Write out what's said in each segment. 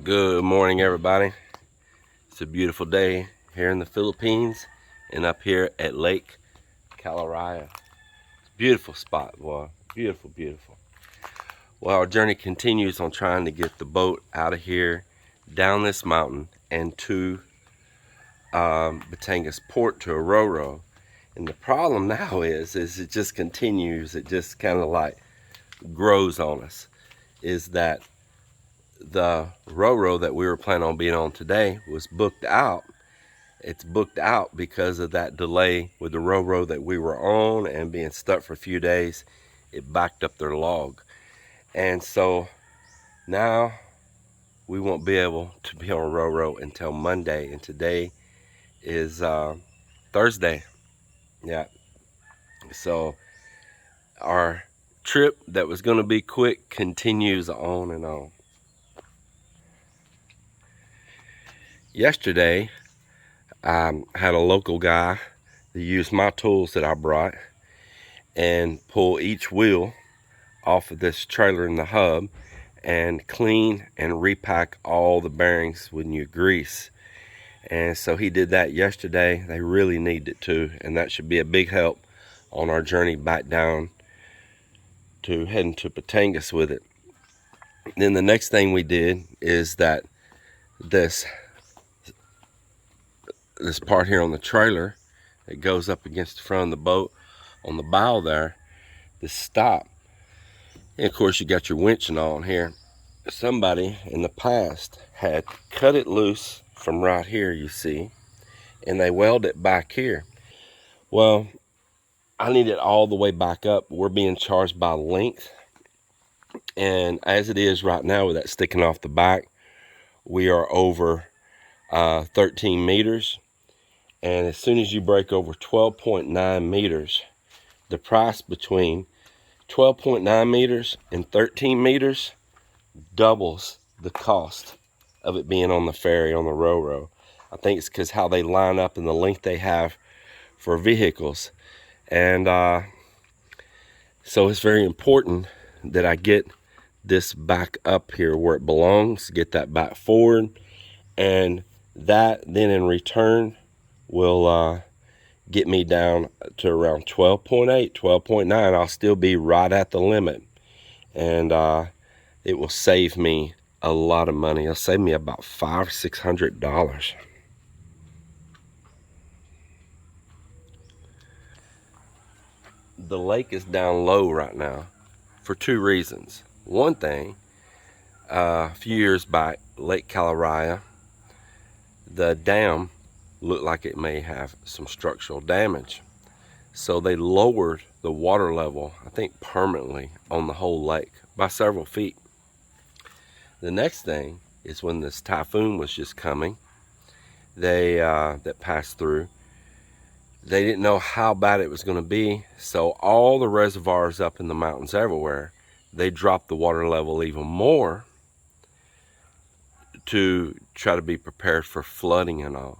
Good morning, everybody. It's a beautiful day here in the Philippines and up here at Lake Caliraya. Beautiful spot, boy. Beautiful, beautiful. Well, our journey continues on trying to get the boat out of here, down this mountain, and to Batangas port to a Roro. And the problem now is it just continues. It just kind of like grows on us. Is that the Roro that we were planning on being on today was booked out. It's booked out because of that delay with the Roro that we were on and being stuck for a few days. It backed up their log. And so now we won't be able to be on Roro until Monday. And today is Thursday. Yeah. So our trip that was going to be quick continues on and on. Yesterday, I had a local guy that used my tools that I brought and pull each wheel off of this trailer in the hub and clean and repack all the bearings with new grease. And so he did that yesterday. They really need it too, and that should be a big help on our journey back down to heading to Batangas with it. Then the next thing we did is that this part here on the trailer, it goes up against the front of the boat on the bow there, the stop. And of course you got your winch and all in here. Somebody in the past had cut it loose from right here, you see, and they welded it back here. Well, I need it all the way back up. We're being charged by length, and as it is right now with that sticking off the back, we are over 13 meters. And as soon as you break over 12.9 meters, the price between 12.9 meters and 13 meters doubles the cost of it being on the ferry on the Roro. I think it's because how they line up and the length they have for vehicles. And so it's very important that I get this back up here where it belongs, get that back forward, and that then in return will get me down to around 12.8, 12.9. I'll still be right at the limit, and it will save me a lot of money. It'll save me about $500-600. The lake is down low right now for two reasons. One thing, a few years back, Lake Caliraya, the dam looked like it may have some structural damage. So they lowered the water level, I think permanently, on the whole lake by several feet. The next thing is when this typhoon was just coming, that passed through, they didn't know how bad it was going to be. So all the reservoirs up in the mountains everywhere, they dropped the water level even more to try to be prepared for flooding and all.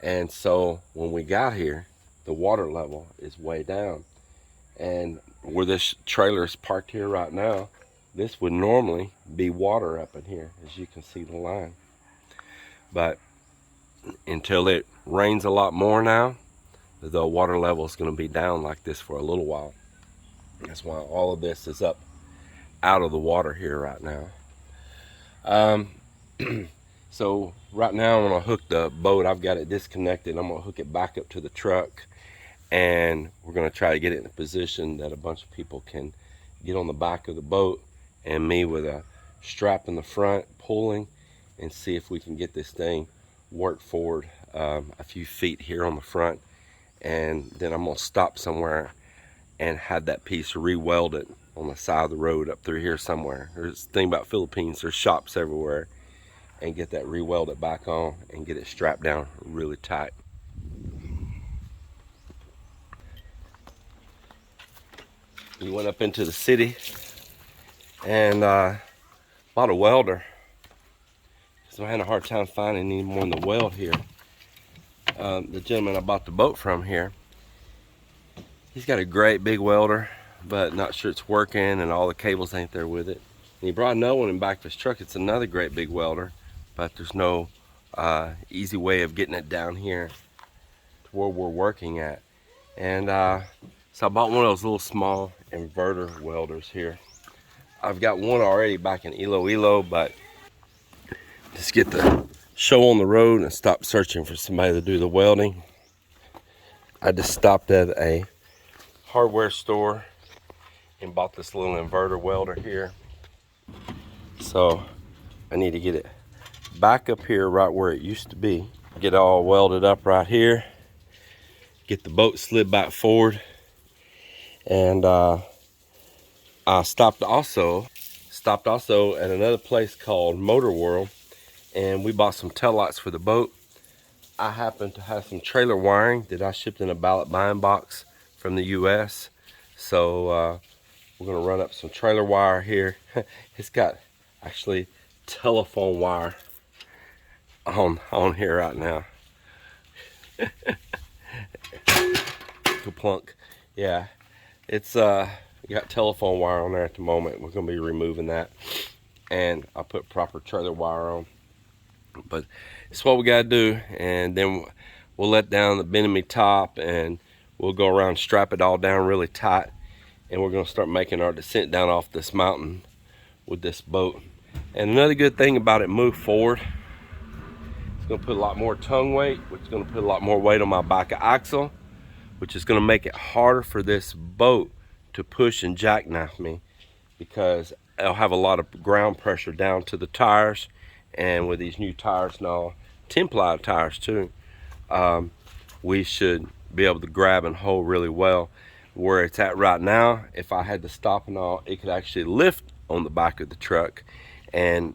And so when we got here, the water level is way down. And where this trailer is parked here right now, this would normally be water up in here, as you can see the line. But until it rains a lot more now, the water level is going to be down like this for a little while. That's why all of this is up out of the water here right now. So right now I'm going to hook the boat. I've got it disconnected. I'm going to hook it back up to the truck, and we're going to try to get it in a position that a bunch of people can get on the back of the boat, and me with a strap in the front pulling, and see if we can get this thing work forward a few feet here on the front. And then I'm going to stop somewhere and have that piece re-welded on the side of the road up through here somewhere. There's the thing about Philippines, there's shops everywhere, and get that re-welded back on and get it strapped down really tight. We went up into the city and bought a welder, so I had a hard time finding any more than the weld here. The gentleman I bought the boat from here, he's got a great big welder, but not sure it's working and all the cables ain't there with it. And he brought another one in back of his truck. It's another great big welder, but there's no easy way of getting it down here to where we're working at. And so I bought one of those little small inverter welders here. I've got one already back in Iloilo, but just get the show on the road and stop searching for somebody to do the welding. I just stopped at a hardware store and bought this little inverter welder here. So I need to get it back up here right where it used to be. Get it all welded up right here. Get the boat slid back forward. And I stopped also at another place called Motor World, and we bought some tail lights for the boat. I happen to have some trailer wiring that I shipped in a ballot buying box from the US. So we're gonna run up some trailer wire here. It's got actually telephone wire on here right now. Plunk. Yeah, it's got telephone wire on there at the moment. We're gonna be removing that, and I'll put proper trailer wire on. But it's what we gotta do, and then we'll let down the bend-me top, and we'll go around and strap it all down really tight, and we're gonna start making our descent down off this mountain with this boat. And another good thing about it, move forward, it's gonna put a lot more tongue weight, which is gonna put a lot more weight on my back axle, which is gonna make it harder for this boat to push and jackknife me, because I'll have a lot of ground pressure down to the tires. And with these new tires now, 10-ply tires too, we should be able to grab and hold really well. Where it's at right now, if I had to stop and all, it could actually lift on the back of the truck and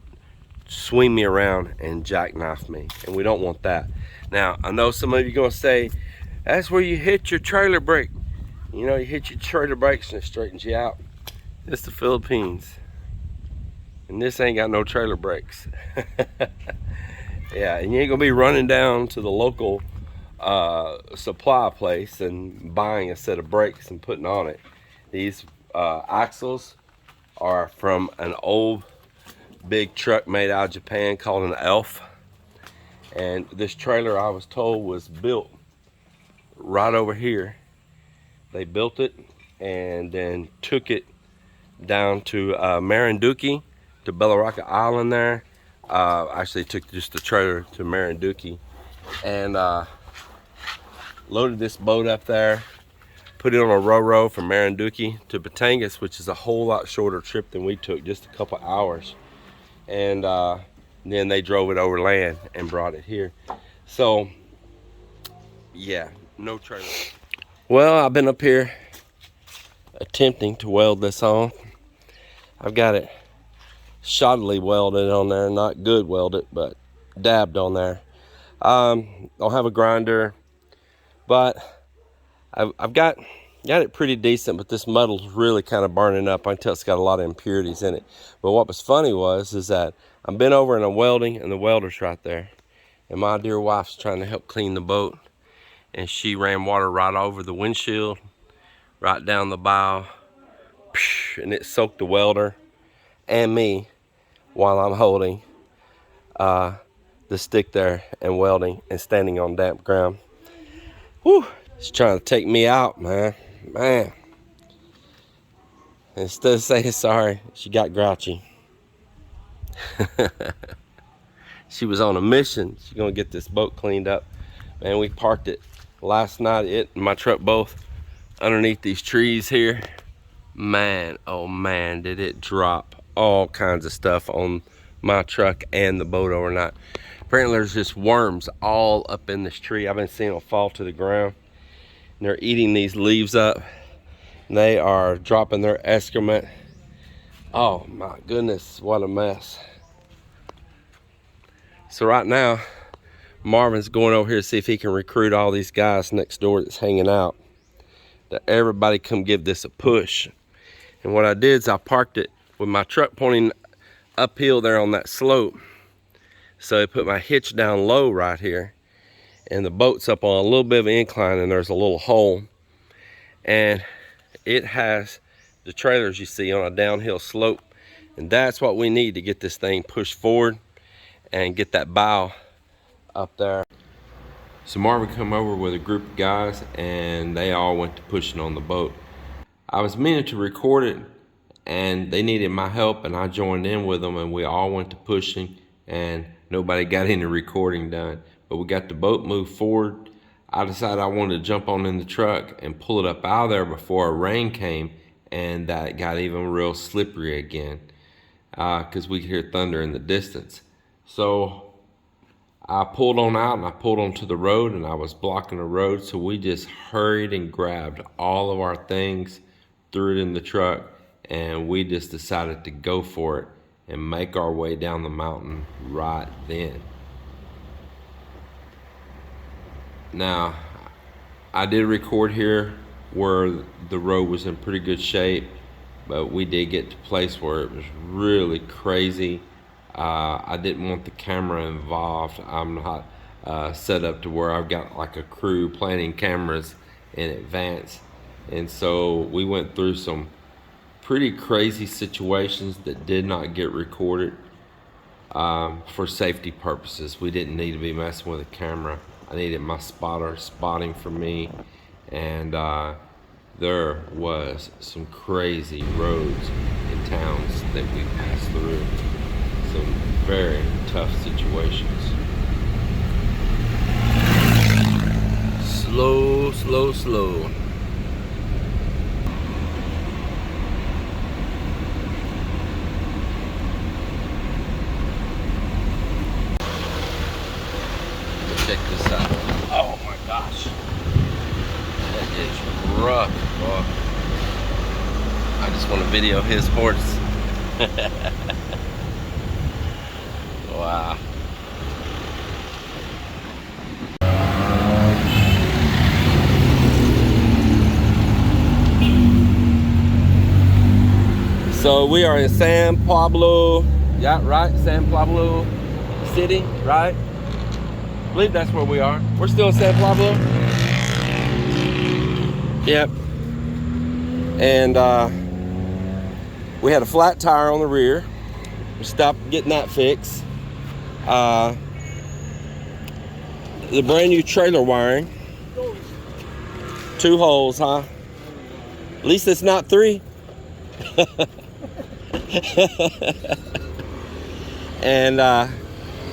swing me around and jackknife me, and we don't want that. Now, I know some of you are gonna say, that's where you hit your trailer brake. You know, you hit your trailer brakes and it straightens you out. It's the Philippines, and this ain't got no trailer brakes. Yeah, and you ain't gonna be running down to the local supply place and buying a set of brakes and putting on it. These axles are from an old big truck made out of Japan called an Elf. And this trailer, I was told, was built right over here. They built it and then took it down to Marinduque, to Bellaraka Island there. Actually took just the trailer to Marinduque and loaded this boat up there, put it on a ro-ro from Marinduque to Batangas, which is a whole lot shorter trip than we took, just a couple hours. And then they drove it over land and brought it here. So yeah, no trailer. Well, I've been up here attempting to weld this on. I've got it shoddily welded on there, not good welded, but dabbed on there. I'll have a grinder, but I've got it pretty decent, but this metal's really kind of burning up. I can tell it's got a lot of impurities in it. But what was funny is that I've been over and I'm welding, and the welder's right there, and my dear wife's trying to help clean the boat, and she ran water right over the windshield, right down the bow, and it soaked the welder and me while I'm holding the stick there and welding and standing on damp ground. Whew, she's trying to take me out, man. Instead of saying sorry, she got grouchy. She was on a mission. She's gonna get this boat cleaned up. Man, we parked it last night, it and my truck both underneath these trees here. Man, oh man, did it drop all kinds of stuff on my truck and the boat overnight. Apparently there's just worms all up in this tree. I've been seeing them fall to the ground, and they're eating these leaves up. And they are dropping their excrement. Oh my goodness, what a mess. So right now, Marvin's going over here to see if he can recruit all these guys next door that's hanging out, that everybody come give this a push. And what I did is I parked it with my truck pointing uphill there on that slope. So I put my hitch down low right here, and the boat's up on a little bit of an incline, and there's a little hole. And it has the trailers you see on a downhill slope. And that's what we need to get this thing pushed forward and get that bow up there. So Marvin come over with a group of guys, and they all went to pushing on the boat. I was meaning to record it, and they needed my help, and I joined in with them, and we all went to pushing, and nobody got any recording done. But we got the boat moved forward. I decided I wanted to jump on in the truck and pull it up out of there before a rain came, and that got even real slippery again, because we could hear thunder in the distance. So I pulled on out, and I pulled onto the road, and I was blocking the road, so we just hurried and grabbed all of our things, threw it in the truck, and we just decided to go for it and make our way down the mountain right then. Now, I did record here where the road was in pretty good shape, but we did get to a place where it was really crazy. I didn't want the camera involved. I'm not set up to where I've got like a crew planning cameras in advance. And so we went through some pretty crazy situations that did not get recorded for safety purposes. We didn't need to be messing with a camera. I needed my spotter spotting for me, and there was some crazy roads and towns that we passed through. Some very tough situations. Slow, slow, slow. Check this out. Oh my gosh. That is rough, boy. I just want to video his horse. Wow. So we are in San Pablo, yeah, right? San Pablo City, right? I believe that's where we are. We're still in San Pablo. Yep. And we had a flat tire on the rear. We stopped getting that fixed. The brand new trailer wiring. 2 holes, huh? At least it's not 3. And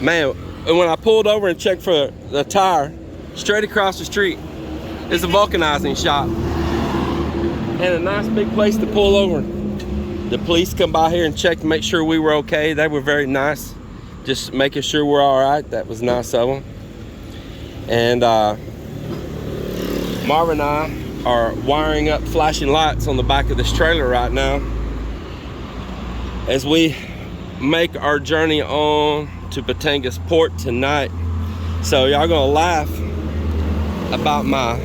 man, when I pulled over and checked for the tire, straight across the street is a vulcanizing shop and a nice big place to pull over. The police come by here and check to make sure we were okay. They were very nice, just making sure we're all right. That was nice of them. And Marvin and I are wiring up flashing lights on the back of this trailer right now as we make our journey on to Batangas port tonight. So y'all gonna laugh about my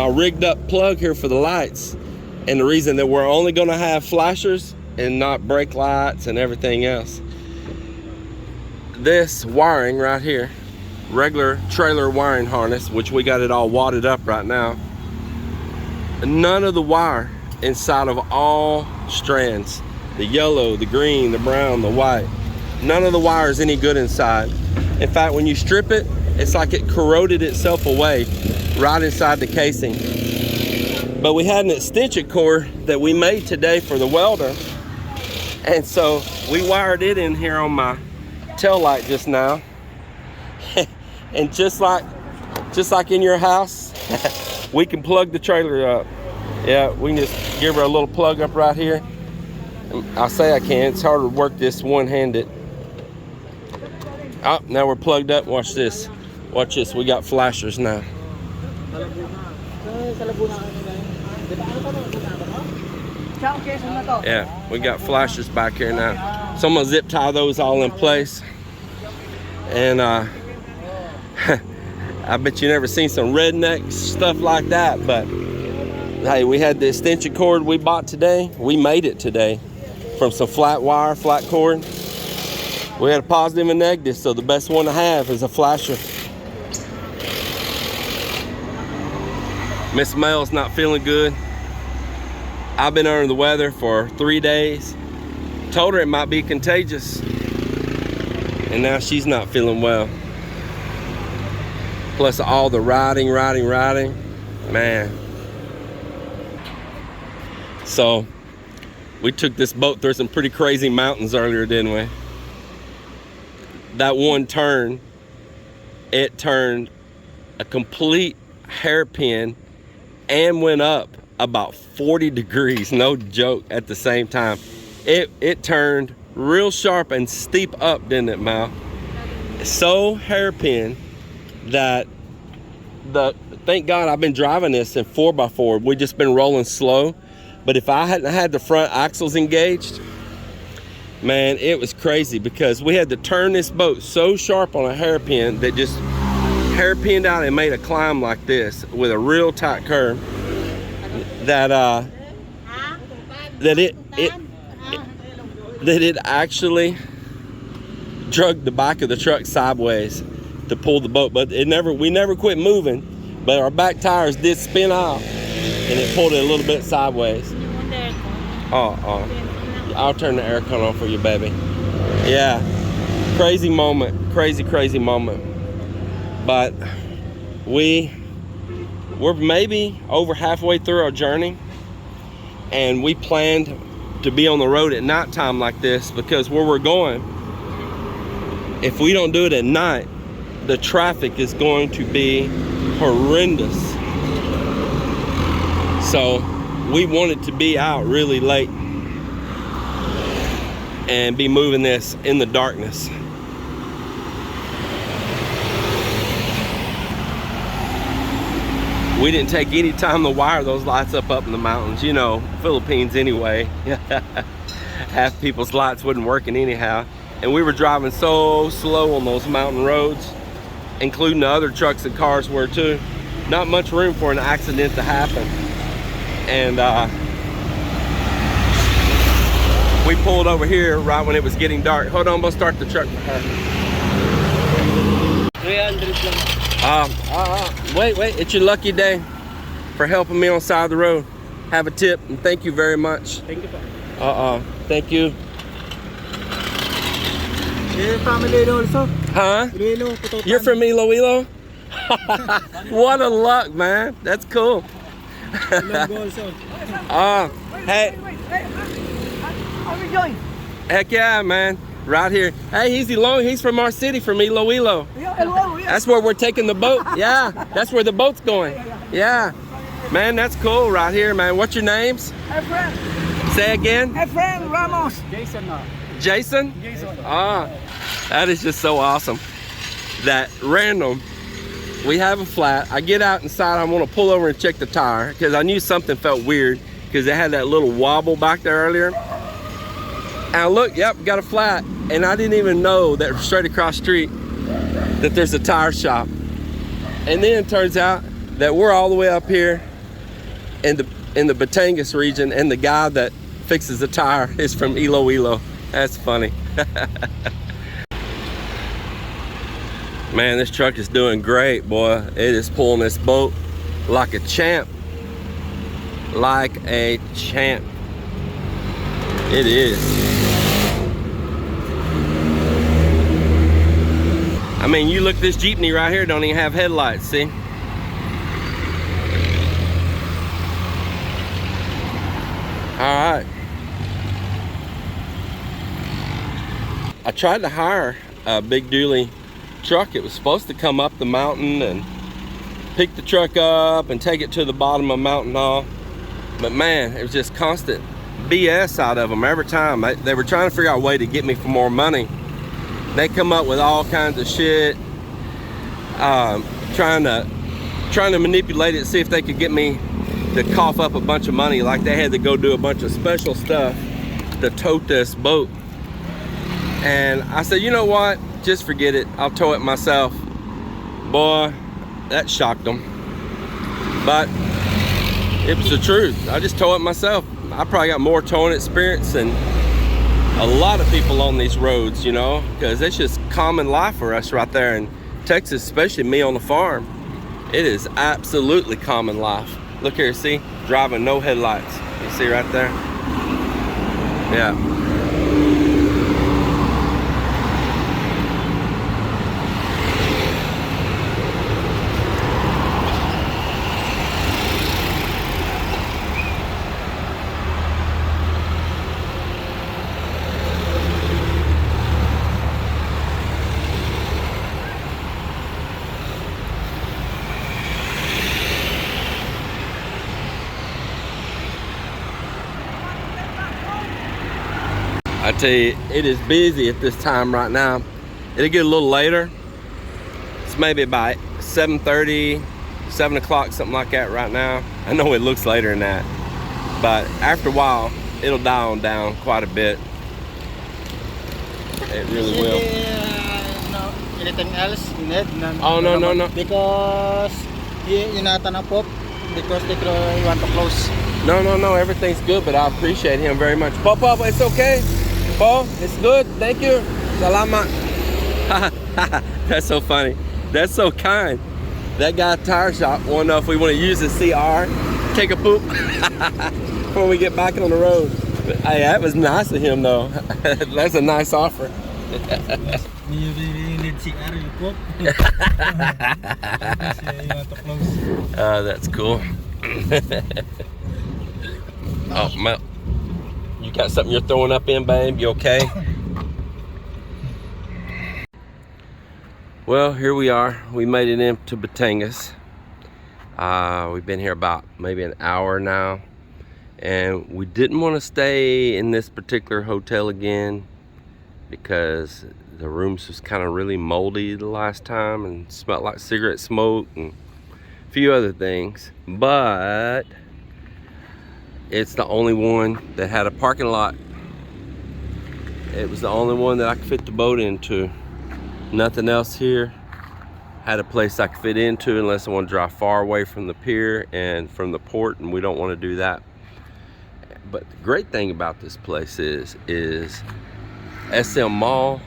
rigged up plug here for the lights, and the reason that we're only gonna have flashers and not brake lights and everything else. This wiring right here, regular trailer wiring harness, which we got it all wadded up right now, none of the wire inside of all strands, the yellow, the green, the brown, the white, none of the wire is any good inside. In fact, when you strip it, it's like it corroded itself away right inside the casing. But we had an extension cord that we made today for the welder, and so we wired it in here on my tail light just now. And just like in your house, we can plug the trailer up. Yeah, we can just give her a little plug up right here. I say I can, it's hard to work this one-handed. Oh, now we're plugged up. Watch this. Watch this. We got flashers now. Yeah, we got flashers back here now. So I'm gonna zip tie those all in place. And I bet you never seen some redneck stuff like that, but hey, we had the extension cord we bought today. We made it today from some flat wire, flat cord. We had a positive and negative, so the best one to have is a flasher. Miss Mel's not feeling good. I've been under the weather for 3 days. Told her it might be contagious. and now she's not feeling well. Plus all the riding, man. So we took this boat through some pretty crazy mountains earlier, didn't we? That one turn, it turned a complete hairpin and went up about 40 degrees, no joke, at the same time. It turned real sharp and steep up, didn't it, Mal? So hairpin that thank God I've been driving this in 4x4. We've just been rolling slow. But if I hadn't had the front axles engaged, man, it was crazy, because we had to turn this boat so sharp on a hairpin that just hairpinned out and made a climb like this with a real tight curve that it actually dragged the back of the truck sideways to pull the boat. But we never quit moving, but our back tires did spin out and it pulled it a little bit sideways. I'll turn the aircon on for you, baby. Yeah, crazy moment, crazy moment. But we're maybe over halfway through our journey, and we planned to be on the road at nighttime like this, because where we're going, if we don't do it at night, the traffic is going to be horrendous. So we wanted to be out really late and be moving this in the darkness. We didn't take any time to wire those lights up in the mountains. You know, Philippines anyway. Half people's lights wasn't working anyhow. And we were driving so slow on those mountain roads, including the other trucks and cars were too. Not much room for an accident to happen. And we pulled over here right when it was getting dark. Hold on, we'll start the truck for her. 300 wait, it's your lucky day for helping me on the side of the road. Have a tip, and thank you very much. Thank you. Thank you. You're from Iloilo also? Huh? You're from Iloilo? What a luck, man. That's cool. Hey. How are we going? Heck yeah, man. Right here. Hey, he's from our city, from Iloilo. Yeah. That's where we're taking the boat. Yeah, that's where the boat's going. Yeah. Man, that's cool right here, man. What's your names? Efren. Say again? Efren Ramos. Jason? That is just so awesome. That random, we have a flat. I get out inside, I want to pull over and check the tire, because I knew something felt weird, because it had that little wobble back there earlier. And I look, yep, got a flat. And I didn't even know that straight across the street that there's a tire shop. And then it turns out that we're all the way up here in the Batangas region, and the guy that fixes the tire is from Iloilo. That's funny. Man, this truck is doing great, boy. It is pulling this boat like a champ. Like a champ. It is. I mean, you look, this Jeepney right here don't even have headlights, see? All right. I tried to hire a big dually truck. It was supposed to come up the mountain and pick the truck up and take it to the bottom of the mountain and all. But man, it was just constant BS out of them every time. They were trying to figure out a way to get me for more money. They come up with all kinds of shit, trying to manipulate it, see if they could get me to cough up a bunch of money. Like they had to go do a bunch of special stuff to tote this boat. And I said, you know what? Just forget it. I'll tow it myself. Boy, that shocked them. But it was the truth. I just tow it myself. I probably got more towing experience than a lot of people on these roads, you know, because it's just common life for us right there in Texas, especially me on the farm. It is absolutely common life. Look here, see? Driving no headlights. You see right there? Yeah. I tell you, it is busy at this time right now. It'll get a little later. It's maybe about 7:30, 7 o'clock, something like that right now. I know it looks later than that, but after a while, it'll die on down quite a bit. It really will. No, anything else you need? Oh, no. Because you not on a pop because they want to close. No, everything's good, but I appreciate him very much. Papa, it's okay. Paul, it's good. Thank you. Salamat. That's so funny. That's so kind. That guy at the tire shop wanted to know if we want to use the CR, take a poop when we get back on the road. But, hey, that was nice of him, though. That's a nice offer. You really need CR, you poop. You want to close. That's cool. Oh, Mel, you got something you're throwing up in, babe? You okay? Well, here we are. We made it into Batangas. We've been here about maybe an hour now. And we didn't want to stay in this particular hotel again because the rooms was kind of really moldy the last time and smelled like cigarette smoke and a few other things. But it's the only one that had a parking lot. It was the only one that I could fit the boat into. Nothing else here had a place I could fit into unless I want to drive far away from the pier and from the port, and we don't want to do that. But the great thing about this place is SM Mall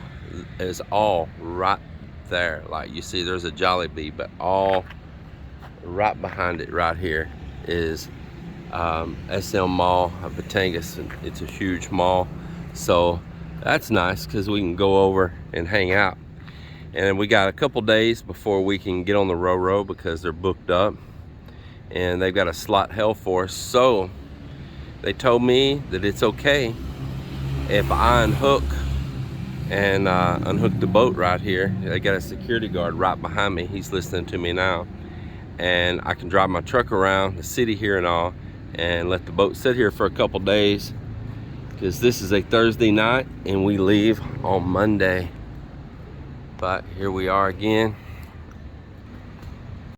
is all right there. Like you see, there's a Jollibee, but all right behind it right here is SM Mall of Batangas. It's a huge mall, so that's nice because we can go over and hang out. And we got a couple days before we can get on the Ro-Ro because they're booked up and they've got a slot held for us. So they told me that it's okay if I unhook and unhook the boat right here. They got a security guard right behind me. He's listening to me now, and I can drive my truck around the city here and all and let the boat sit here for a couple days because this is a Thursday night and we leave on Monday. But here we are again.